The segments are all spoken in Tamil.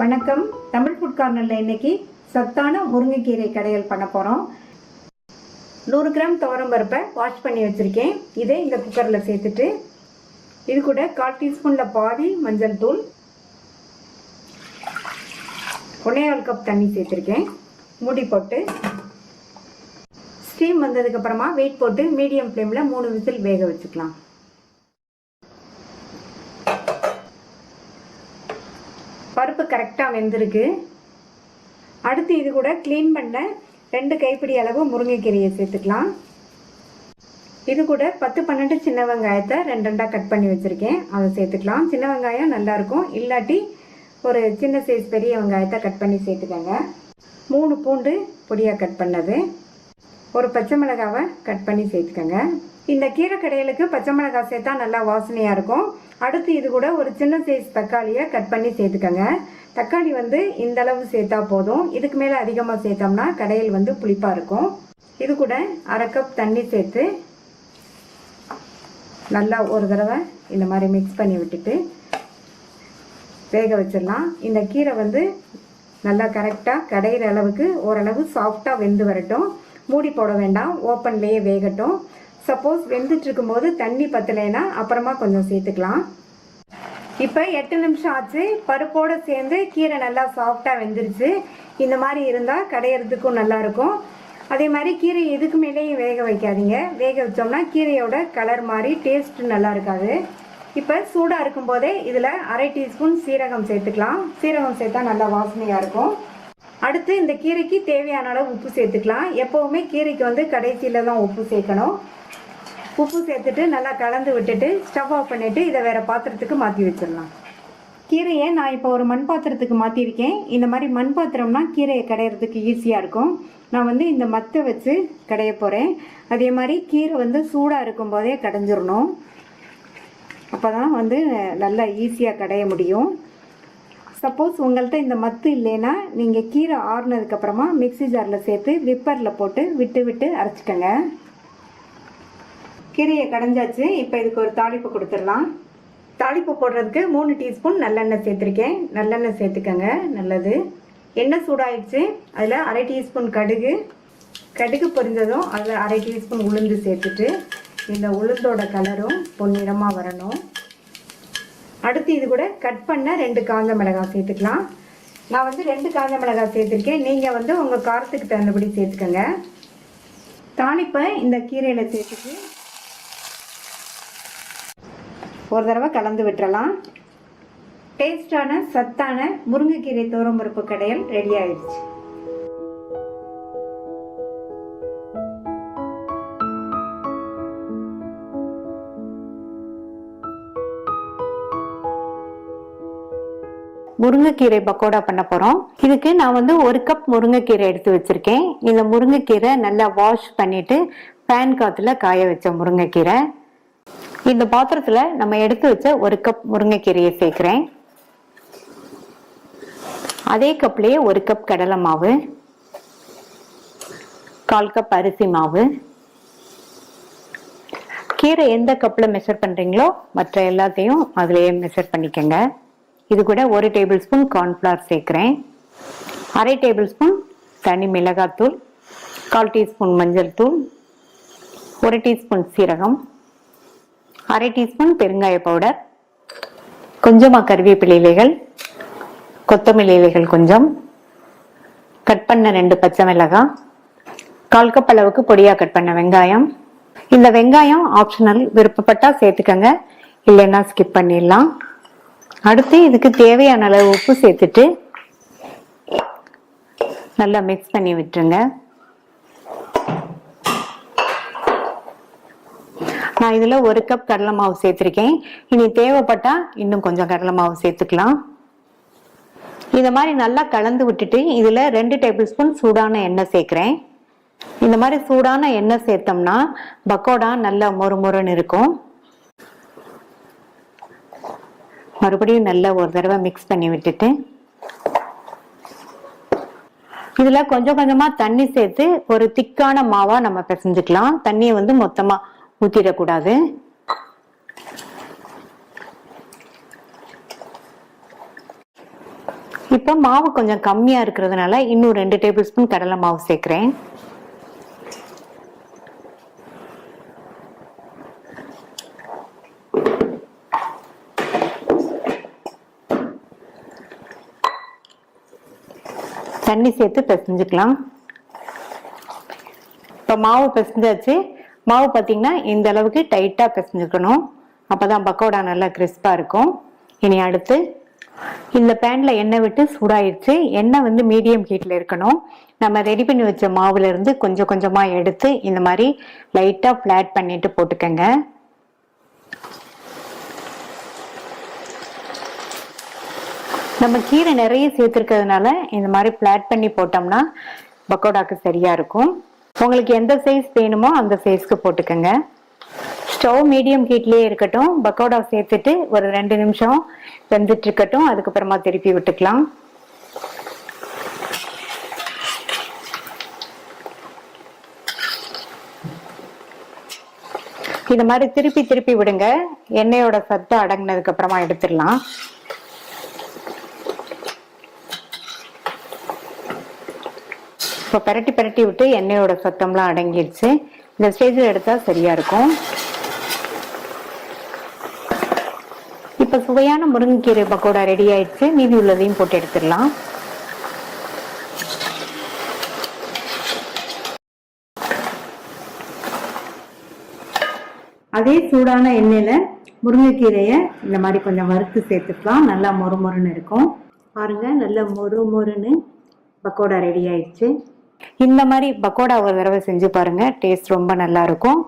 வணக்கம். தமிழ் ஃபுட் கார்னரில் இன்னைக்கு சத்தான முருங்கைக்கீரை கடையல் பண்ண போகிறோம். 100 கிராம் துவரம் பருப்பை வாஷ் பண்ணி வச்சுருக்கேன். இதை இந்த குக்கரில் சேர்த்துட்டு இது கூட 1/4 டீஸ்பூனில் பாதி மஞ்சள் தூள், 1/4 கப் தண்ணி சேர்த்துருக்கேன். மூடி போட்டு ஸ்டீம் வந்ததுக்கப்புறமா வெயிட் போட்டு மீடியம் ஃப்ளேமில் 3 விசில் வேக வச்சுக்கலாம். பருப்பு கரெக்டாக வெந்திருக்கு. அடுத்து இது கூட க்ளீன் பண்ண 2 கைப்பிடி அளவு முருங்கைக்கீரையை சேர்த்துக்கலாம். இது கூட 10-12 சின்ன வெங்காயத்தை 2 கட் பண்ணி வச்சுருக்கேன், அதை சேர்த்துக்கலாம். சின்ன வெங்காயம் நல்லாயிருக்கும், இல்லாட்டி ஒரு சின்ன சைஸ் பெரிய வெங்காயத்தை கட் பண்ணி சேர்த்துக்கோங்க. 3 பூண்டு பொடியாக கட் பண்ணது, ஒரு பச்சை மிளகாவை கட் பண்ணி சேர்த்துக்கோங்க. இந்த கீரை கடையலுக்கு பச்சை மிளகாய் சேர்த்தா நல்லா வாசனையாக இருக்கும். அடுத்து இது கூட ஒரு சின்ன சைஸ் தக்காளியை கட் பண்ணி சேர்த்துக்கோங்க. தக்காளி இந்த அளவு சேர்த்தா போதும். இதுக்கு மேலே அதிகமாக சேர்த்தோம்னா கடையல் புளிப்பாக இருக்கும். இது கூட 1/2 கப் தண்ணி சேர்த்து நல்லா ஒரு தடவை இந்த மாதிரி மிக்ஸ் பண்ணி விட்டுட்டு வேக வச்சிடலாம். இந்த கீரை நல்லா கரெக்டாக கடையிற அளவுக்கு ஓரளவு சாஃப்டாக வெந்து வரட்டும். மூடி போட வேண்டாம், ஓப்பன்லேயே வேகட்டும். சப்போஸ் வெந்துட்டு இருக்கும்போது தண்ணி பத்தலைன்னா அப்புறமா கொஞ்சம் சேர்த்துக்கலாம். இப்போ 8 நிமிஷம் ஆச்சு. பருப்போடு சேர்ந்து கீரை நல்லா சாஃப்டாக வெந்துருச்சு. இந்த மாதிரி இருந்தால் கடையிறதுக்கும் நல்லாயிருக்கும். அதே மாதிரி கீரை எதுக்கு மேலேயும் வேக வைக்காதீங்க. வேக வச்சோம்னா கீரையோட கலர் மாதிரி டேஸ்ட் நல்லா இருக்காது. இப்போ சூடாக இருக்கும்போதே இதில் 1/2 டீஸ்பூன் சீரகம் சேர்த்துக்கலாம். சீரகம் சேர்த்தா நல்லா வாசனையாக இருக்கும். அடுத்து இந்த கீரைக்கு தேவையான அளவு உப்பு சேர்த்துக்கலாம். எப்போவுமே கீரைக்கு கடைசியில் தான் உப்பு சேர்க்கணும். உப்பு சேர்த்துட்டு நல்லா கலந்து விட்டுட்டு ஸ்டவ் ஆஃப் பண்ணிவிட்டு இதை வேறு பாத்திரத்துக்கு மாற்றி வச்சிடலாம். கீரையை நான் இப்போ ஒரு மண் பாத்திரத்துக்கு மாற்றிருக்கேன். இந்த மாதிரி மண் பாத்திரம்னா கீரையை கடையிறதுக்கு ஈஸியாக இருக்கும். நான் இந்த மத்தை வச்சு கடைய போகிறேன். அதே மாதிரி கீரை சூடாக இருக்கும்போதே கடைஞ்சிடணும். அப்போ தான் நல்லா ஈஸியாக கடைய முடியும். சப்போஸ் உங்கள்கிட்ட இந்த மத்து இல்லைன்னா நீங்கள் கீரை ஆறுனதுக்கப்புறமா மிக்ஸி ஜாரில் சேர்த்து விப்பரில் போட்டு விட்டு அரைச்சிக்கோங்க. கீரையை கடைஞ்சாச்சு. இப்போ இதுக்கு ஒரு தாளிப்பு கொடுத்துடலாம். தாளிப்பு போடுறதுக்கு 3 டீஸ்பூன் நல்லெண்ணெய் சேர்த்துருக்கேன். நல்லெண்ணெய் சேர்த்துக்கோங்க, நல்லது. எண்ணெய் சூடாயிடுச்சு. அதில் 1/2 டீஸ்பூன் கடுகு பொரிஞ்சதும் அதில் 1/2 டீஸ்பூன் உளுந்து சேர்த்துட்டு இந்த உளுந்தோட கலரும் பொன்னிறமாக வரணும். அடுத்து இது கூட கட் பண்ண 2 காஞ்ச மிளகாய் சேர்த்துக்கலாம். நான் 2 காஞ்ச மிளகாய் சேர்த்துருக்கேன். நீங்கள் உங்கள் காரத்துக்கு தகுந்தபடி சேர்த்துக்கோங்க. தாளிப்பை இந்த கீரையில் சேர்த்துட்டு ஒரு தடவை கலந்து விட்டுறலாம். டேஸ்டான சத்தான முருங்கைக்கீரை துவரம் பருப்பு கடையல் ரெடி ஆயிடுச்சு. முருங்கைக்கீரை பக்கோடா பண்ண போறோம். இதுக்கு நான் 1 கப் முருங்கைக்கீரை எடுத்து வச்சிருக்கேன். இந்த முருங்கைக்கீரை நல்லா வாஷ் பண்ணிட்டு பேன் காத்துல காய வச்ச முருங்கைக்கீரை. இந்த பாத்திரத்துல நம்ம எடுத்து வச்ச 1 கப் முருங்கைக்கீரையை சேர்க்கிறேன். அதே கப்லயே 1 கப் கடலை மாவு, 1/4 கப் அரிசி மாவு. கீரை எந்த கப்ல மெஷர் பண்றீங்களோ மற்ற எல்லாத்தையும் அதுலயே மெஷர் பண்ணிக்கங்க. இது கூட 1 டேபிள் ஸ்பூன் கார்ன்ஃபிளவர் சேர்க்கிறேன். 1/2 டேபிள் ஸ்பூன் தனி மிளகாத்தூள், 1/4 டீஸ்பூன் மஞ்சள் தூள், 1 டீஸ்பூன் சீரகம், 1/2 டீஸ்பூன் பெருங்காய பவுடர், கொஞ்சமா கறிவேப்பிலை இலைகள், கொத்தமல்லி இலைகள் கொஞ்சம், கட் பண்ண 2 பச்சை மிளகாய், 1/4 கப் அளவுக்கு பொடியா கட் பண்ண வெங்காயம். இந்த வெங்காயம் ஆப்ஷனல், விருப்பப்பட்டா சேர்த்துக்கங்க, இல்லைன்னா ஸ்கிப் பண்ணிடலாம். அடுத்து இதுக்கு தேவையான அளவு உப்பு சேர்த்துட்டு நல்லா மிக்ஸ் பண்ணி விட்டுருங்க. நான் இதுல 1 கப் கடலை மாவு சேர்த்திருக்கேன். இனி தேவைப்பட்டா இன்னும் கொஞ்சம் கடலை மாவு சேர்த்துக்கலாம். இத மாதிரி நல்லா கலந்து விட்டுட்டு இதுல 2 டேபிள் ஸ்பூன் சூடான எண்ணெய் சேர்க்கிறேன். இந்த மாதிரி சூடான எண்ணெய் சேர்த்தோம்னா பக்கோடா நல்லா மொறுமொறுன்னு இருக்கும். மறுபடியும் நல்லா ஒரு தடவை மிக்ஸ் பண்ணி விட்டுட்டு இதுல கொஞ்சம் கொஞ்சமா தண்ணி சேர்த்து ஒரு திக்கான மாவா நம்ம பிசைஞ்சுக்கலாம். தண்ணியை மொத்தமா ஊத்திடக்கூடாது. இப்போ மாவு கொஞ்சம் கம்மியா இருக்கிறதுனால இன்னும் 2 டேபிள் ஸ்பூன் கடலை மாவு சேர்க்கிறேன். தண்ணி சேர்த்து பிசைஞ்சுக்கலாம். இப்போ மாவு பிசைஞ்சாச்சு. மாவு பார்த்தீங்கன்னா இந்த அளவுக்கு டைட்டா பிசைஞ்சுக்கணும். அப்பதான் பக்கோடா நல்லா கிறிஸ்பா இருக்கும். இனி அடுத்து இந்த பேன்ல எண்ணெய் விட்டு சூடாயிடுச்சு. எண்ணெய் வந்து மீடியம் ஹீட்ல இருக்கணும். நம்ம ரெடி பண்ணி வச்ச மாவுல இருந்து கொஞ்சம் கொஞ்சமா எடுத்து இந்த மாதிரி லைட்டா பிளாட் பண்ணிட்டு போட்டுக்கங்க. நம்ம கீரை நிறைய சேர்த்துருக்கிறதுனால இந்த மாதிரி பிளாட் பண்ணி போட்டோம்னா பக்கோடாக்கு சரியா இருக்கும். உங்களுக்கு எந்த சைஸ் வேணுமோ அந்த சைஸ்க்கு போட்டுக்கங்க. ஸ்டவ் மீடியம் ஹீட்லயே இருக்கட்டும். பக்கோடா சேர்த்துட்டு ஒரு 2 நிமிஷம் வெந்துட்டு இருக்கட்டும். அதுக்கப்புறமா திருப்பி விட்டுக்கலாம். இந்த மாதிரி திருப்பி திருப்பி விடுங்க. எண்ணெயோட சத்து அடங்கினதுக்கு அப்புறமா எடுத்துடலாம். இப்போ பரட்டி பரட்டி விட்டு எண்ணெயோட சத்தம்லாம் அடங்கிடுச்சு. இந்த ஸ்டேஜில் எடுத்தா சரியா இருக்கும். இப்ப சுவையான முருங்கைக்கீரை பக்கோடா ரெடி ஆயிடுச்சு. மீதி உள்ளதையும் போட்டு எடுத்துடலாம். அதே சூடான எண்ணெயில முருங்கைக்கீரையை இந்த மாதிரி கொஞ்சம் வறுத்து சேர்த்துக்கலாம். நல்லா மொறுமொறுன்னு இருக்கும். பாருங்க, நல்லா மொறுமொறுன்னு பக்கோடா ரெடி ஆயிடுச்சு. இந்த மாதிரி பக்கோடா ஒரு தடவை செஞ்சு பாருங்க. டேஸ்ட் ரொம்ப நல்லா இருக்கும்.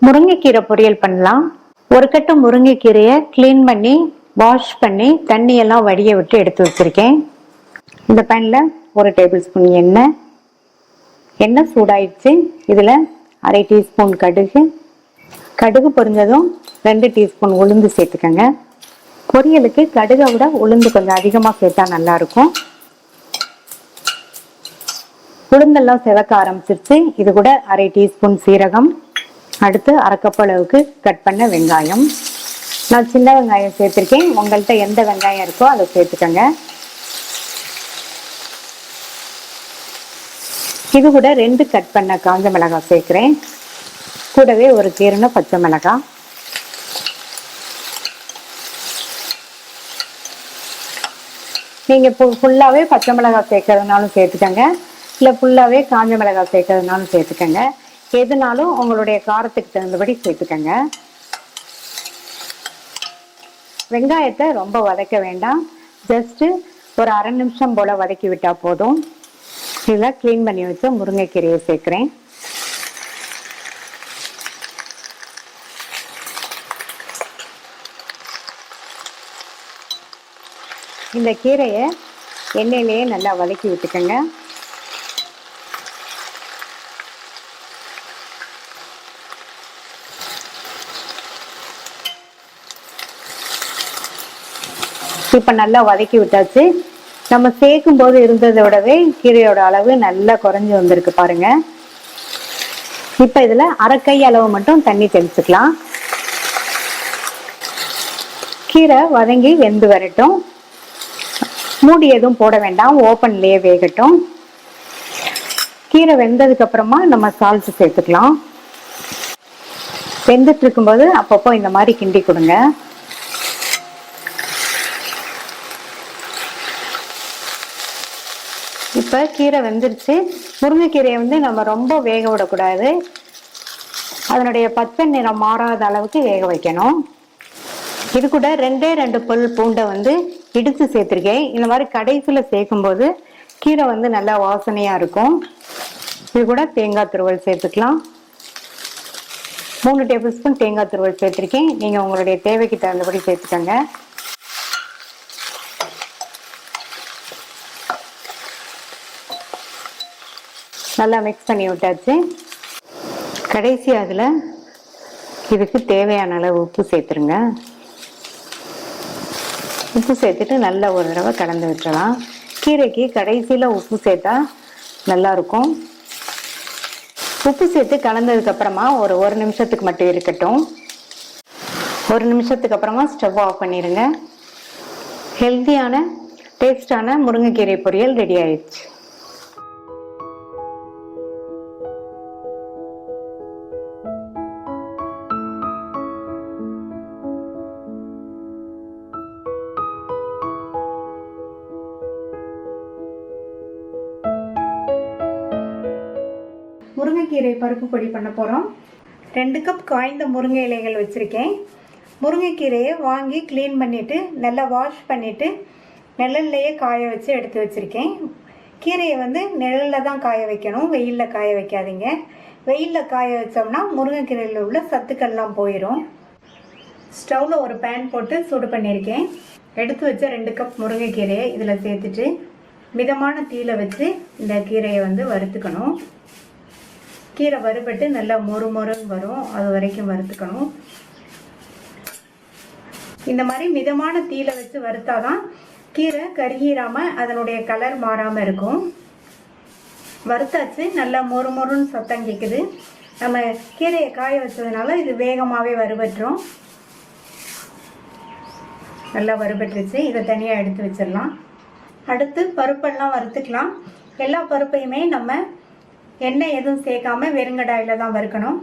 முருங்கைக்கீரை பொரியல் பண்ணலாம். ஒரு கட்டு முருங்கைக்கீரையை கிளீன் பண்ணி வாஷ் பண்ணி தண்ணியெல்லாம் வடிய விட்டு எடுத்து வச்சிருக்கேன். இந்த பேன்ல 1 டேபிள் ஸ்பூன் எண்ணெய் சூடாயிடுச்சு. இதுல 1/2 டீஸ்பூன் கடுகு பொரிஞ்சதும் 2 டீஸ்பூன் உளுந்து சேர்த்துக்கங்க. பொரியலுக்கு கடுகை விட உளுந்து கொஞ்சம் அதிகமா சேர்த்தா நல்லா இருக்கும். உளுந்தெல்லாம் செவக்க ஆரம்பிச்சிருச்சு. இது கூட 1/2 டீஸ்பூன் சீரகம், அடுத்து 1/2 கப் அளவுக்கு கட் பண்ண வெங்காயம். நான் சின்ன வெங்காயம் சேர்த்திருக்கேன். உங்கள்கிட்ட எந்த வெங்காயம் இருக்கோ அதை சேர்த்துக்கங்க. இது கூட 2 கட் பண்ண காஞ்ச மிளகாய் சேர்க்கிறேன். கூடவே ஒரு கீரன பச்சை மிளகாய். நீங்க இப்போ ஃபுல்லாவே பச்சை மிளகாய் சேர்க்கறதுனாலும் சேர்த்துக்கங்க, இல்ல ஃபுல்லாவே காஞ்ச மிளகாய் சேர்க்கறதுனாலும் சேர்த்துக்கங்க. எதுனாலும் உங்களுடைய காரத்துக்கு தகுந்தபடி சேர்த்துக்கங்க. வெங்காயத்தை ரொம்ப வதக்க வேண்டாம். ஜஸ்ட் ஒரு 1/2 நிமிஷம் போல வதக்கி விட்டா போதும். இதில் கிளீன் பண்ணி வச்ச முருங்கைக்கீரையை சேர்க்கிறேன். இந்த கீரையை எண்ணெயிலேயே நல்லா வதக்கி விட்டுக்கங்க. இப்ப நல்லா வதக்கி விட்டாச்சு. நம்ம சேர்க்கும் போது இருந்ததை விடவே கீரையோட அளவு நல்லா குறைஞ்சு வந்திருக்கு பாருங்க. இப்ப இதுல 1/2 கை அளவு மட்டும் தண்ணி தெளிச்சுக்கலாம். கீரை வதங்கி வெந்து வரட்டும். மூடி எதுவும் போட வேண்டாம், ஓப்பன்லயே வேகட்டும். கீரை வெந்ததுக்கு அப்புறமா நம்ம சால்ட் சேர்த்துக்கலாம். வெந்துட்டு இருக்கும்போது அப்பப்போ இந்த மாதிரி கிண்டி கொடுங்க. இப்ப கீரை வெந்துருச்சு. முருங்கைக்கீரையை வந்து நம்ம ரொம்ப வேக விடக்கூடாது. அதனுடைய பச்சை நிறம் மாறாத அளவுக்கு வேக வைக்கணும். இது கூட 2 பல் பூண்டை வந்து இடிச்சு சேர்த்திருக்கேன். இந்த மாதிரி கடைசியில சேர்க்கும் போது கீரை வந்து நல்லா வாசனையா இருக்கும். இது கூட தேங்காய் துருவல் சேர்த்துக்கலாம். 3 டேபிள் ஸ்பூன் தேங்காய் துருவல் சேர்த்திருக்கேன். நீங்க உங்களுடைய தேவைக்கு தகுந்தபடி சேர்த்துக்கோங்க. நல்லா மிக்ஸ் பண்ணி விட்டாச்சு. கடைசி அதில் இதுக்கு தேவையான அளவு உப்பு சேர்த்துருங்க. உப்பு சேர்த்துட்டு நல்லா ஒரு தடவை கலந்து விட்டுறலாம். கீரைக்கு கடைசியில் உப்பு சேர்த்தா நல்லாயிருக்கும். உப்பு சேர்த்து கலந்ததுக்கு அப்புறமா ஒரு நிமிஷத்துக்கு மட்டும் இருக்கட்டும். 1 நிமிஷத்துக்கு அப்புறமா ஸ்டவ் ஆஃப் பண்ணிடுங்க. ஹெல்த்தியான டேஸ்டான முருங்கைக்கீரை பொரியல் ரெடி ஆயிடுச்சு. முருங்கைக்கீரை பருப்பு பொடி பண்ண போகிறோம். 2 கப் காய்ந்த முருங்கை இலைகள் வச்சுருக்கேன். முருங்கைக்கீரையை வாங்கி க்ளீன் பண்ணிவிட்டு நல்லா வாஷ் பண்ணிவிட்டு நிழல்லையே காய வச்சு எடுத்து வச்சுருக்கேன். கீரையை வந்து நிழலில் தான் காய வைக்கணும், வெயிலில் காய வைக்காதீங்க. வெயிலில் காய வச்சோம்னா முருங்கைக்கீரையில் உள்ள சத்துக்கள்லாம் போயிடும். ஸ்டவ்வில் ஒரு பேன் போட்டு சூடு பண்ணியிருக்கேன். எடுத்து வச்ச 2 கப் முருங்கைக்கீரையை இதில் சேர்த்துட்டு மிதமான தீயில் வச்சு இந்த கீரையை வந்து வறுத்துக்கணும். கீரை வறுபட்டு நல்லா மொறுன்னு வரும், அது வரைக்கும் வறுத்துக்கணும். இந்த மாதிரி மிதமான தீயில வச்சு வறுத்தாதான் கீரை கருகிராமல் அதனுடைய கலர் மாறாமல் இருக்கும். வறுத்தாச்சு, நல்லா மொறுன்னு சத்தம் கேட்குது. நம்ம கீரையை காய வச்சதுனால இது வேகமாகவே வறுபட்டுரும். நல்லா வறுபட்டுருச்சு. இதை தனியாக எடுத்து வச்சிடலாம். அடுத்து பருப்பெல்லாம் வறுத்துக்கலாம். எல்லா பருப்பையுமே நம்ம எண்ணெய் எதுவும் சேர்க்காம வெறுங்கடாயில் தான் வறுக்கணும்.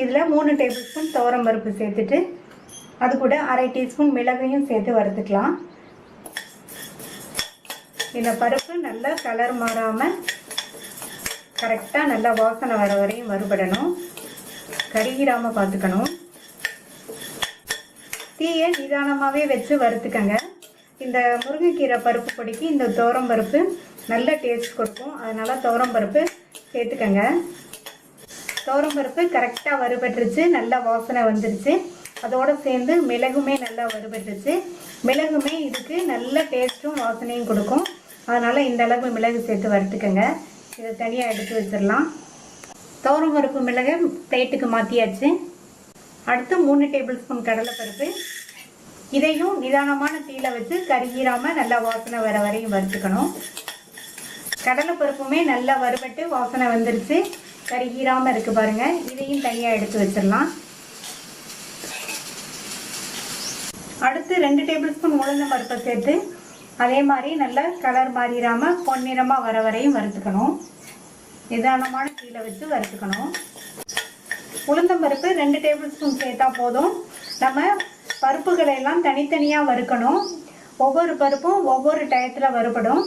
இதில் 3 டேபிள் ஸ்பூன் துவரம் பருப்பு சேர்த்துட்டு அது கூட 1/2 டீஸ்பூன் மிளகையும் சேர்த்து வறுத்துக்கலாம். இந்த பருப்பு நல்லா கலர் மாறாமல் கரெக்டாக நல்லா வாசனை வர வரையும் வறுபடணும். கருகிராமல் பார்த்துக்கணும். தீயை நிதானமாகவே வச்சு வறுத்துக்கங்க. இந்த முருங்கைக்கீரை பருப்பு பொடிக்கு இந்த துவரம் பருப்பு நல்ல டேஸ்ட் கொடுக்கும். அதனால் துவரம் பருப்பு சேர்த்துக்கங்க. துவரம் பருப்பு கரெக்டாக வறுபட்டுருச்சு, நல்லா வாசனை வந்துருச்சு. அதோடு சேர்ந்து மிளகுமே நல்லா வறுபட்டுருச்சு. மிளகுமே இதுக்கு நல்ல டேஸ்ட்டும் வாசனையும் கொடுக்கும். அதனால் இந்த அளவு மிளகு சேர்த்து வறுத்துக்கங்க. இதை தனியாக எடுத்து வச்சிடலாம். துவரம் பருப்பு மிளகை பிளேட்டுக்கு மாற்றியாச்சு. அடுத்து 3 டேபிள் ஸ்பூன் கடலைப்பருப்பு. இதையும் நிதானமான தீயில வச்சு கருகிராமல் நல்லா வாசனை வர வரையும் வறுத்துக்கணும். கடலைப்பருப்புமே நல்லா வறுபட்டு வாசனை வந்துருச்சு, கருகிராமல் இருக்குது பாருங்கள். இதையும் தனியாக எடுத்து வச்சிடலாம். அடுத்து 2 டேபிள் ஸ்பூன் உளுந்தம் பருப்பை சேர்த்து அதே மாதிரி நல்லா கலர் மாறிடாமல் பொன்னிறமாக வர வரையும் வறுத்துக்கணும். நிதானமான தீயில வச்சு வறுத்துக்கணும். உளுந்தம் பருப்பு 2 டேபிள் ஸ்பூன் சேர்த்தா போதும். நம்ம பருப்புகளை எல்லாம் தனித்தனியாக வறுக்கணும். ஒவ்வொரு பருப்பும் ஒவ்வொரு டயத்தில் வறுபடும்.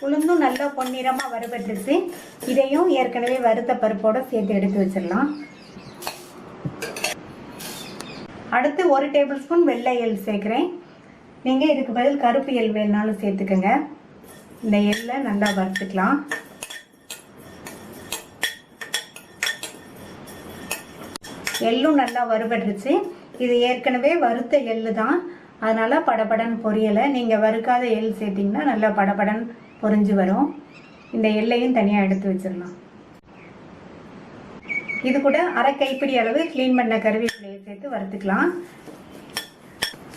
உளுந்தும் நல்லா பொன்னிறமாக வறுபட்டுருச்சு. இதையும் ஏற்கனவே வறுத்த பருப்போடு சேர்த்து எடுத்து வச்சிடலாம். அடுத்து 1 டேபிள் ஸ்பூன் வெள்ளை எள் சேர்க்குறேன். நீங்கள் இதுக்கு பதில் கருப்பு எள் வேணுனாலும் சேர்த்துக்கோங்க. இந்த எள்ளை நல்லா வறுத்துக்கலாம். எள்ளும் நல்லா வறுபட்டுருச்சு. இது ஏற்கனவே வறுத்த எள்ளு தான், அதனால் படபடன் பொரியலை. நீங்கள் வறுக்காத எள் சேர்த்திங்கன்னா நல்லா படபடன் பொரிஞ்சு வரும். இந்த எள்ளையும் தனியாக எடுத்து வச்சிடலாம். இது கூட 1/2 கைப்பிடி அளவு க்ளீன் பண்ண கருவேப்பிலையை சேர்த்து வறுத்துக்கலாம்.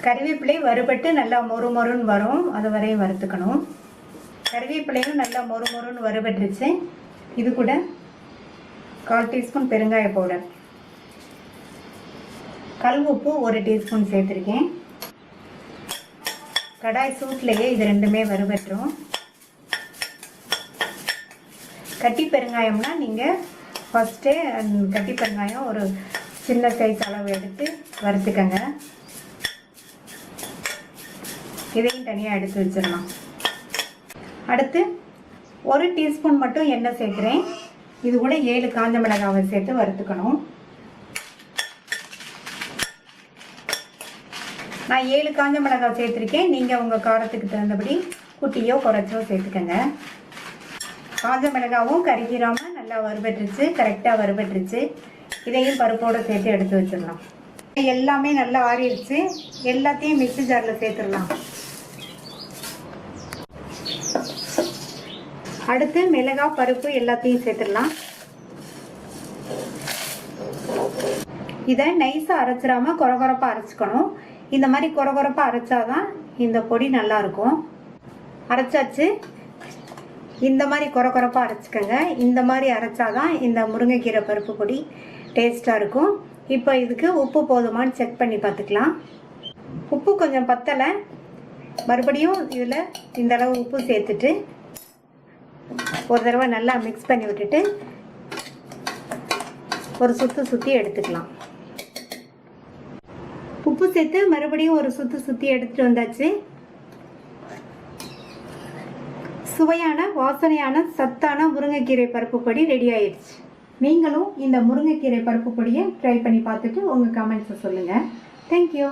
கருவேப்பிலை வறுபட்டு நல்லா மொறுன்னு வரும், அது வரையும் வறுத்துக்கணும். கருவேப்பிலையும் நல்லா மொறுன்னு வறுபட்டுருச்சு. இது கூட 1/4 டீஸ்பூன் பெருங்காய பவுடர், கல் உப்பு 1 டீஸ்பூன் சேர்த்துருக்கேன். கடாய் சூட்லேயே இது ரெண்டுமே வறுபட்டுரும். கட்டி பெருங்காயம்னா நீங்கள் ஃபஸ்ட்டே கட்டி பெருங்காயம் ஒரு சின்ன சைஸ் அளவு எடுத்து வறுத்துக்கங்க. இதையும் தனியாக எடுத்து வச்சிடலாம். அடுத்து 1 டீஸ்பூன் மட்டும் எண்ணெய் சேர்க்குறேன். இது கூட 7 காஞ்ச மிளகாவை சேர்த்து வறுத்துக்கணும். நான் 7 காஞ்ச மிளகாய் சேர்த்துருக்கேன். நீங்கள் உங்கள் காரத்துக்கு தகுந்தபடி குட்டியோ குறைச்சோ சேர்த்துக்கங்க. காஞ்ச மிளகாவும் கருகிராமல் நல்லா வறுபட்டுருச்சு, கரெக்டாக வறுபட்டுருச்சு. இதையும் பருப்போடு சேர்த்து எடுத்து வச்சிடலாம். எல்லாமே நல்லா ஆறிடுச்சு. எல்லாத்தையும் மிக்ஸி ஜாரில் சேர்த்துடலாம். அடுத்து மிளகாய் பருப்பு எல்லாத்தையும் சேர்த்துடலாம். இதை நைஸாக அரைச்சிடாம கொரகொரப்பாக அரைச்சிக்கணும். இந்த மாதிரி கொரகொரப்பாக அரைச்சாதான் இந்த பொடி நல்லா இருக்கும். அரைச்சாச்சு. இந்த மாதிரி கொரப்பாக அரைச்சிக்கோங்க. இந்த மாதிரி அரைச்சாதான் இந்த முருங்கைக்கீரை பருப்பு பொடி டேஸ்ட்டாக இருக்கும். இப்போ இதுக்கு உப்பு போதுமான்னு செக் பண்ணி பார்த்துக்கலாம். உப்பு கொஞ்சம் பத்தலை. மறுபடியும் இதில் இந்த அளவு உப்பு சேர்த்துட்டு ஒரு தடவை நல்லா மிக்ஸ் பண்ணி விட்டுட்டு ஒரு சுற்றி எடுத்துக்கலாம். உப்பு சேர்த்து மறுபடியும் ஒரு சுற்றி எடுத்துட்டு வந்தாச்சு. சுவையான வாசனையான சத்தான முருங்கைக்கீரை பருப்பு பொடி ரெடி ஆயிடுச்சு. நீங்களும் இந்த முருங்கைக்கீரை பருப்பு பொடியை ட்ரை பண்ணி பார்த்துட்டு உங்கள் கமெண்ட்ஸை சொல்லுங்கள். தேங்க்யூ.